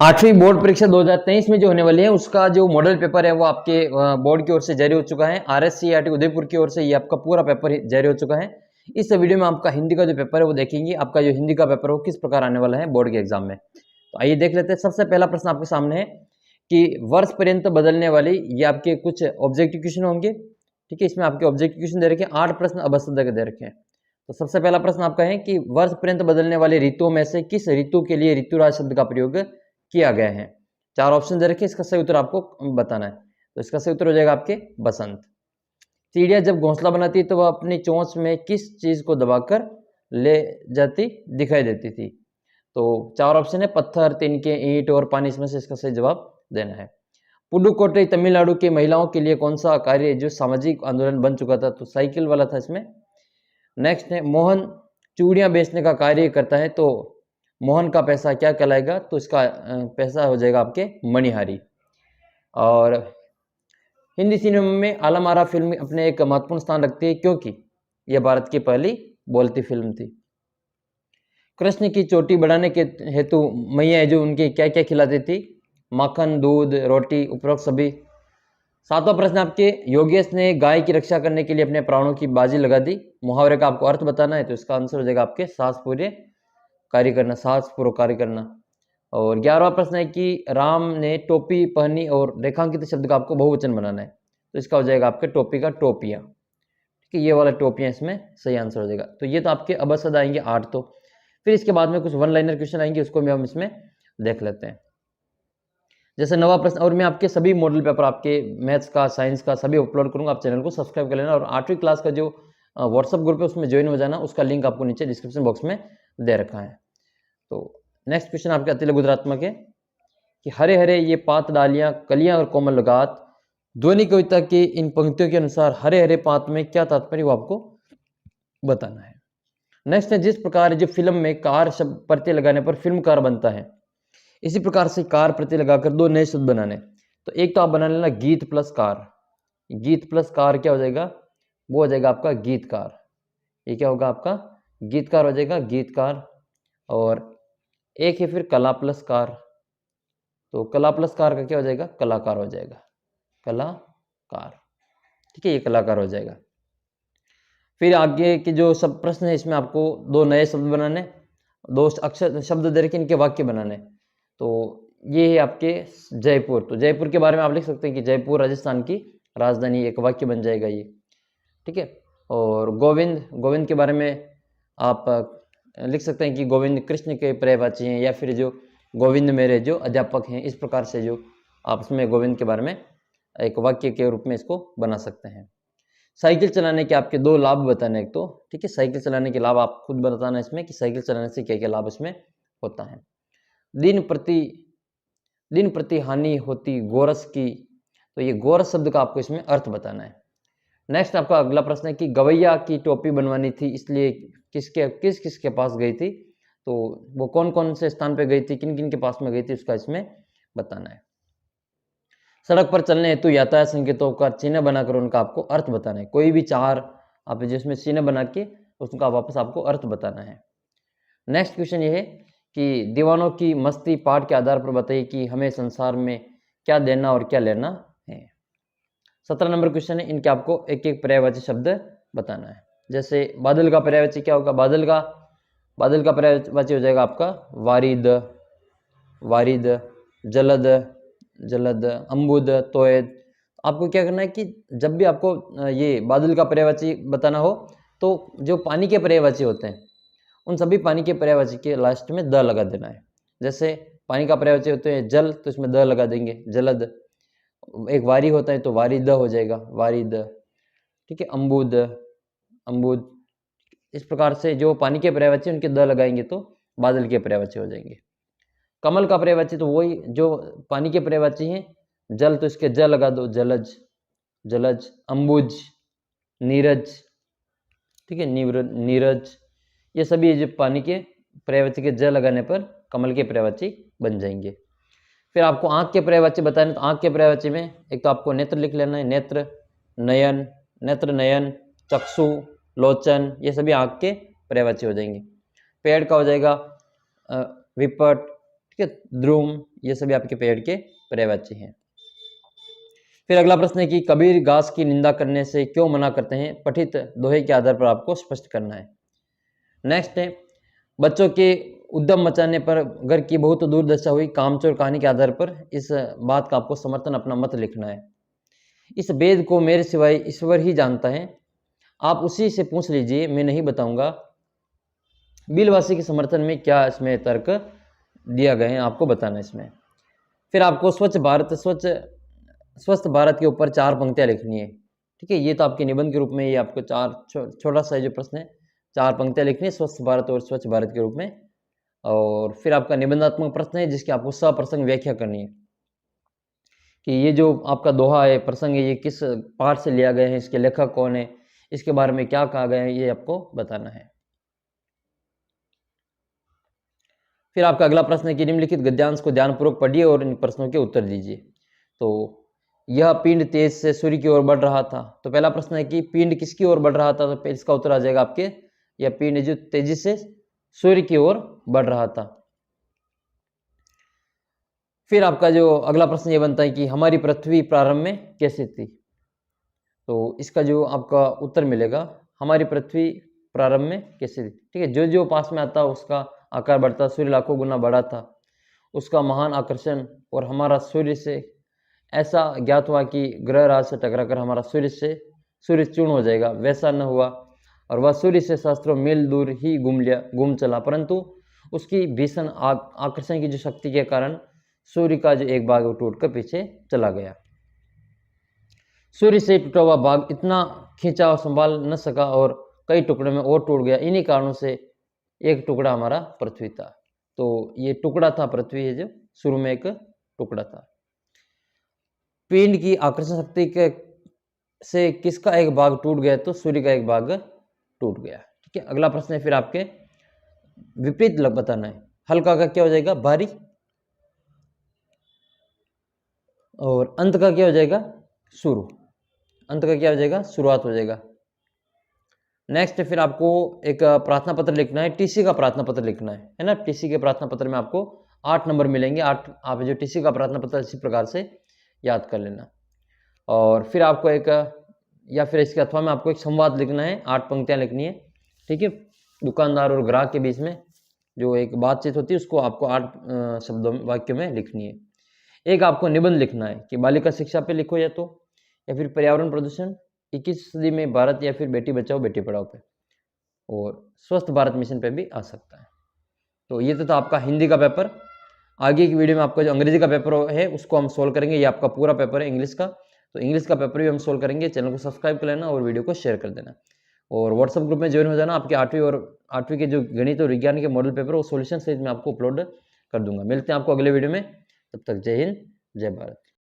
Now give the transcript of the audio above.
आठवीं बोर्ड परीक्षा 2023 में जो होने वाली है उसका जो मॉडल पेपर है वो आपके बोर्ड की ओर से जारी हो चुका है। RSCERT उदयपुर की ओर से ये आपका पूरा पेपर जारी हो चुका है। इस वीडियो में आपका हिंदी का जो पेपर है वो देखेंगे, आपका जो हिंदी का पेपर है वो किस प्रकार आने वाला है बोर्ड के एग्जाम में। तो आइए देख लेते हैं। सबसे पहला प्रश्न आपके सामने है कि वर्ष पर्यंत बदलने वाली ये आपके कुछ ऑब्जेक्टिव क्वेश्चन होंगे। ठीक है, इसमें आपके ऑब्जेक्टिव क्वेश्चन दे रखे हैं, 8 प्रश्न अबसद के दे रखे हैं। तो सबसे पहला प्रश्न आपका है कि वर्ष पर्यंत बदलने वाली ऋतुओं में से किस ऋतु के लिए ऋतुराज शब्द का प्रयोग किया गया है। 4 ऑप्शन दे रखे, इसका सही उत्तर आपको बताना है। तो इसका सही उत्तर हो जाएगा आपके बसंत। चिड़िया जब घोंसला बनाती तो वह अपनी चोंच में किस चीज को दबाकर ले जाती दिखाई देती थी। तो 4 ऑप्शन है, पत्थर, तिनके, ईंट और पानी। इसमें से इसका सही जवाब देना है। पुडुकोट्टई तमिलनाडु की महिलाओं के लिए कौन सा कार्य जो सामाजिक आंदोलन बन चुका था। तो साइकिल वाला था इसमें। नेक्स्ट है, मोहन चूड़ियां बेचने का कार्य करता है तो मोहन का पैसा क्या कहलाएगा। तो इसका पैसा हो जाएगा आपके मणिहारी। और हिंदी सिनेमा में आलम आरा फिल्म अपने एक महत्वपूर्ण स्थान रखती है क्योंकि यह भारत की पहली बोलती फिल्म थी। कृष्ण की चोटी बढ़ाने के हेतु मैया जो उनके क्या क्या खिलाती थी, माखन, दूध, रोटी, उपरोक्त सभी। 7वां प्रश्न आपके, योगेश ने गाय की रक्षा करने के लिए अपने प्राणों की बाजी लगा दी। मुहावरे का आपको अर्थ बताना है। तो इसका आंसर हो जाएगा आपके साहस पूर्व कार्य करना, साहसपूर्वक कार्य करना। और 11वां प्रश्न है कि राम ने टोपी पहनी और रेखांकित शब्द का आपको बहुवचन बनाना है। तो इसका हो जाएगा आपके टोपी का टोपियां। ठीक है, ये वाला टोपियां इसमें सही आंसर हो जाएगा। तो ये तो आपके अबसद आएंगे 8। तो फिर इसके बाद में कुछ वन लाइनर क्वेश्चन आएंगे, उसको भी हम इसमें देख लेते हैं। जैसे 9वां प्रश्न, और मैं आपके सभी मॉडल पेपर आपके मैथ्स का, साइंस का सभी अपलोड करूंगा। आप चैनल को सब्सक्राइब कर लेना और 8वीं क्लास का जो व्हाट्सअप ग्रुप है उसमें ज्वाइन हो जाना। उसका लिंक आपको नीचे डिस्क्रिप्शन बॉक्स में दे रखा है। तो नेक्स्ट क्वेश्चन आपके अति लघु उत्तरात्मक है कि हरे हरे ये पात डालियां, कलियां और कोमल लगात, ध्वनि कविता की इन पंक्तियों के अनुसार हरे हरे पात में क्या तात्पर्य वो आपको बताना है। नेक्स्ट है, जिस प्रकार जो फिल्म में कार शब्द प्रत्यय लगाने पर फिल्म कार बनता है, इसी प्रकार से कार प्रत्यय लगाकर 2 नए शब्द बनाने। तो एक तो आप बना लेना गीत प्लस कार। गीत प्लस कार क्या हो जाएगा, वो हो जाएगा आपका गीतकार। ये क्या होगा आपका गीतकार हो जाएगा, गीतकार। और एक है फिर कला प्लस कार। तो कला प्लस कार का क्या हो जाएगा, कलाकार हो जाएगा, कलाकार। ठीक है, ये कलाकार हो जाएगा। फिर आगे के जो सब प्रश्न है इसमें आपको 2 नए शब्द बनाने, 2 अक्षर शब्द दे रखे, इनके वाक्य बनाने। तो ये है आपके जयपुर। तो जयपुर के बारे में आप लिख सकते हैं कि जयपुर राजस्थान की राजधानी, एक वाक्य बन जाएगा ये। ठीक है। और गोविंद, गोविंद के बारे में आप लिख सकते हैं कि गोविंद कृष्ण के पर्यायवाची हैं, या फिर जो गोविंद मेरे जो अध्यापक हैं। इस प्रकार से जो आप उसमें गोविंद के बारे में एक वाक्य के रूप में इसको बना सकते हैं। साइकिल चलाने के आपके 2 लाभ बताने एक तो। ठीक है, साइकिल चलाने के लाभ आप खुद बताना इसमें कि साइकिल चलाने से क्या क्या लाभ इसमें होता है। दिन प्रति हानि होती गोरस की। तो ये गोरस शब्द का आपको इसमें अर्थ बताना है। नेक्स्ट आपका अगला प्रश्न है कि गवैया की टोपी बनवानी थी, इसलिए किस किसके पास गई थी। तो वो कौन कौन से स्थान पे गई थी, किन किन के पास में गई थी, उसका इसमें बताना है। सड़क पर चलने हेतु यातायात संकेतों का चिन्ह बनाकर उनका आपको अर्थ बताना है। कोई भी 4 आप जिसमें चिन्ह बना के उसका वापस आपको अर्थ बताना है। नेक्स्ट क्वेश्चन ये है कि दीवानों की मस्ती पाठ के आधार पर बताइए कि हमें संसार में क्या देना और क्या लेना है। 17 नंबर क्वेश्चन है, इनके आपको एक एक पर्यायवाची शब्द बताना है। जैसे बादल का पर्यायवाची क्या होगा, बादल का पर्यायवाची हो जाएगा आपका वारिद, वारिद, जलद, जलद, अम्बुद, तोयद। आपको क्या करना है कि जब भी आपको ये बादल का पर्यायवाची बताना हो तो जो पानी के पर्यायवाची होते हैं उन सभी पानी के पर्यायवाची के लास्ट में द लगा देना है। जैसे पानी का पर्यायवाची होते हैं जल, तो इसमें द लगा देंगे, जलद। एक वारी होता है तो वारिद हो जाएगा, वारिद। ठीक है, अम्बुद, अम्बुद। इस प्रकार से जो पानी के पर्यायवाची उनके द लगाएंगे तो बादल के पर्यायवाची हो जाएंगे। कमल का पर्यायवाची तो वही जो पानी के पर्यायवाची हैं, जल तो इसके ज लगा दो, जलज, जलज, अम्बुज, नीरज। ठीक है, नीरज। ये सभी जो पानी के पर्यायवाची के ज लगाने पर कमल के पर्यायवाची बन जाएंगे। फिर आपको आंख के पर्यायवाची बताने, तो आंख के पर्यायवाची में एक तो आपको नेत्र लिख लेना है, नेत्र, नयन, नेत्र नयन, चक्षु, लोचन। ये सभी आंख के पर्यायवाची हो जाएंगे। पेड़ का हो जाएगा विपट, ठीक है। द्रुम, ये सभी आपके पेड़ के पर्यायवाची हैं। फिर अगला प्रश्न है कि कबीर घास की निंदा करने से क्यों मना करते हैं, पठित दोहे के आधार पर आपको स्पष्ट करना है। नेक्स्ट है, बच्चों के उद्यम मचाने पर घर की बहुत दुर्दशा हुई, कामचोर कहानी के आधार पर इस बात का आपको समर्थन, अपना मत लिखना है। इस वेद को मेरे सिवाय ईश्वर ही जानता है, आप उसी से पूछ लीजिए, मैं नहीं बताऊंगा। बिलवासी के समर्थन में क्या इसमें तर्क दिया गया है, आपको बताना इसमें। फिर आपको स्वस्थ भारत के ऊपर 4 पंक्तियां लिखनी है। ठीक है, ये तो आपके निबंध के रूप में, ये आपको 4 छोटा सा जो प्रश्न है, 4 पंक्तियां लिखनी है स्वस्थ भारत और स्वच्छ भारत के रूप में। और फिर आपका निबंधात्मक प्रश्न है जिसकी आपको सप्रसंग व्याख्या करनी है कि ये जो आपका दोहा है, प्रसंग है, ये किस पाठ से लिया गया है, इसके लेखक कौन है, इसके बारे में क्या कहा गया है, ये आपको बताना है। फिर आपका अगला प्रश्न है कि निम्नलिखित गद्यांश को ध्यानपूर्वक पढ़िए और इन प्रश्नों के उत्तर दीजिए। तो यह पिंड तेज से सूर्य की ओर बढ़ रहा था। तो पहला प्रश्न है कि पिंड किसकी ओर बढ़ रहा था, तो इसका उत्तर आ जाएगा आपके, यह पिंड जो तेजी से सूर्य की ओर बढ़ रहा था। फिर आपका जो अगला प्रश्न ये बनता है कि हमारी पृथ्वी प्रारंभ में कैसी थी। तो इसका जो आपका उत्तर मिलेगा, हमारी पृथ्वी प्रारंभ में कैसी थी। ठीक है, जो जो पास में आता उसका आकार बढ़ता, सूर्य लाखों गुना बड़ा था, उसका महान आकर्षण, और हमारा सूर्य से ऐसा ज्ञात हुआ कि ग्रह राज से टकराकर हमारा सूर्य चूर्ण हो जाएगा, वैसा न हुआ, और वह सूर्य से सहस्त्रों मील दूर ही घूम चला, परंतु उसकी भीषण आकर्षण की जो शक्ति के कारण सूर्य का जो एक भाग टूटकर पीछे चला गया। सूर्य से टूटा हुआ भाग इतना खींचा और संभाल न सका और कई टुकड़े में और टूट गया। इन्हीं कारणों से एक टुकड़ा हमारा पृथ्वी था। तो ये टुकड़ा था पृथ्वी, है जो शुरू में एक टुकड़ा था। पिंड की आकर्षण शक्ति के से किसका एक भाग टूट गया, तो सूर्य का एक भाग टूट गया। ठीक है, अगला प्रश्न है फिर आपके विपरीत बताना है। हल्का का क्या हो जाएगा, भारी, और अंत का क्या हो जाएगा, शुरू। अंत का क्या हो जाएगा, शुरुआत हो जाएगा। नेक्स्ट फिर आपको एक प्रार्थना पत्र लिखना है, टीसी का प्रार्थना पत्र लिखना है ना। टीसी के प्रार्थना पत्र में आपको 8 नंबर मिलेंगे। 8 आप जो टीसी का प्रार्थना पत्र इसी प्रकार से याद कर लेना। और फिर आपको एक, या फिर इसके अथवा में आपको एक संवाद लिखना है, 8 पंक्तियां लिखनी है। ठीक है, दुकानदार और ग्राहक के बीच में जो एक बातचीत होती है उसको आपको 8 शब्दों में, वाक्यों में लिखनी है। एक आपको निबंध लिखना है कि बालिका शिक्षा पे लिखो, या फिर पर्यावरण प्रदूषण, 21वीं सदी में भारत, या फिर बेटी बचाओ बेटी पढ़ाओ पे, और स्वस्थ भारत मिशन पे भी आ सकता है। तो ये तो था आपका हिंदी का पेपर। आगे की वीडियो में आपका जो अंग्रेजी का पेपर है उसको हम सोल्व करेंगे। ये आपका पूरा पेपर है इंग्लिश का, तो इंग्लिश का पेपर भी हम सोल्व करेंगे। चैनल को सब्सक्राइब कर लेना और वीडियो को शेयर कर देना, और व्हाट्सअप ग्रुप में ज्वाइन हो जाना। आपके 8वीं के जो गणित और विज्ञान के मॉडल पेपर वो सोल्यूशन सहित मैं आपको अपलोड कर दूंगा। मिलते हैं आपको अगले वीडियो में, तब तक जय हिंद, जय भारत।